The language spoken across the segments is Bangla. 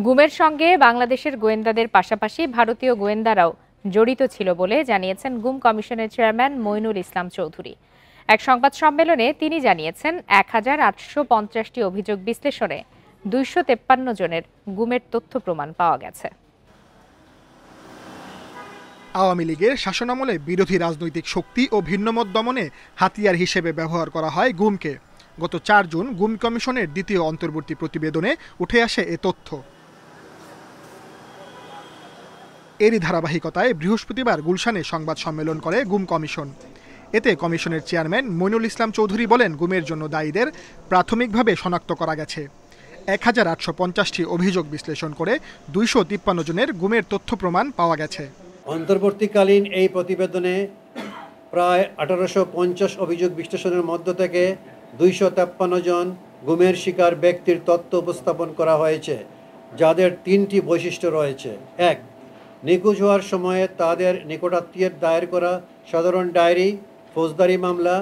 গুমের সঙ্গে বাংলাদেশের গোয়েন্দাদের পাশাপাশি ভারতীয় গোয়েন্দারাও জড়িত ছিল বলে জানিয়েছেন গুম কমিশনের চেয়ারম্যান মইনুল ইসলাম চৌধুরী। এক সংবাদ সম্মেলনে তিনি জানিয়েছেন ১,৮৫০টি অভিযোগ বিশ্লেষণে ২৫৩ জনের গুমের তথ্য প্রমাণ পাওয়া গেছে। আওয়ামী লীগের শাসনামলে বিরোধী রাজনৈতিক শক্তি ও ভিন্নমত দমনে হাতিয়ার হিসেবে ব্যবহার করা হয় গুমকে। গত ৪ জুন গুম কমিশনের দ্বিতীয় অন্তর্বর্তী প্রতিবেদনে উঠে আসে এ তথ্য। এরই ধারাবাহিকতায় বৃহস্পতিবার গুলশানে সংবাদ সম্মেলন করে গুম কমিশন। এতে কমিশনের চেয়ারম্যান মইনুল ইসলাম চৌধুরী বলেন, গুমের জন্য দায়ীদের প্রাথমিকভাবে শনাক্ত করা গেছে। ১,৮৫০টি অভিযোগ বিশ্লেষণ করে ২৫৩ জনের গুমের তথ্য প্রমাণ পাওয়া গেছে। অন্তর্বর্তীকালীন এই প্রতিবেদনে প্রায় ১৮৫০ অভিযোগ বিশ্লেষণের মধ্য থেকে ২৫৩ জন গুমের শিকার ব্যক্তির তথ্য উপস্থাপন করা হয়েছে, যাদের ৩টি বৈশিষ্ট্য রয়েছে। ১. নিখোঁজ হওয়ার সময়ে তাদের নিকটাত্মীয়ের দায়ের করা সাধারণ ডায়েরি, ফৌজদারি মামলা।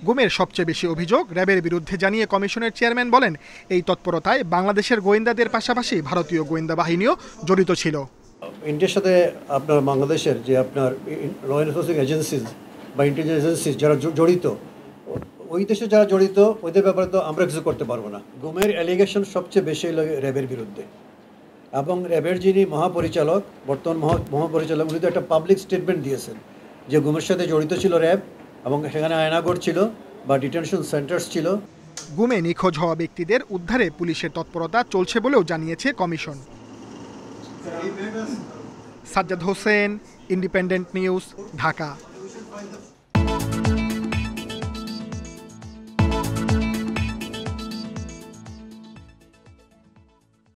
গুমের সবচেয়ে বেশি অভিযোগ র্যাবের বিরুদ্ধে জানিয়ে কমিশনের চেয়ারম্যান বলেন, এই তৎপরতায় বাংলাদেশের গোয়েন্দাদের পাশাপাশি ভারতীয় গোয়েন্দা বাহিনীও জড়িত ছিল। ইন্ডিয়ার সাথে আপনার বাংলাদেশের যে আপনার ল এনফোর্সিং এজেন্সিজ বা ইন্টেলিজেন্স এজেন্সিজ যারা জড়িত, ওই দেশে যারা জড়িত ওদের ব্যাপারে তো আমরা কিছু করতে পারবো না। গুমের অ্যালিগেশন সবচেয়ে বেশি র্যাবের বিরুদ্ধে, এবং র্যাবের যিনি মহাপরিচালক, বর্তমান মহাপরিচালক, উনি তো একটা পাবলিক স্টেটমেন্ট দিয়েছেন যে গুমের সাথে জড়িত ছিল র্যাব, এবং সেখানে আয়নাগর ছিল বা ডিটেনশন সেন্টার্স ছিল। গুমে নিখোঁজ হওয়া ব্যক্তিদের উদ্ধারে পুলিশের তৎপরতা চলছে বলেও জানিয়েছে commission. Sajjad Hossain, independent news, Dhaka.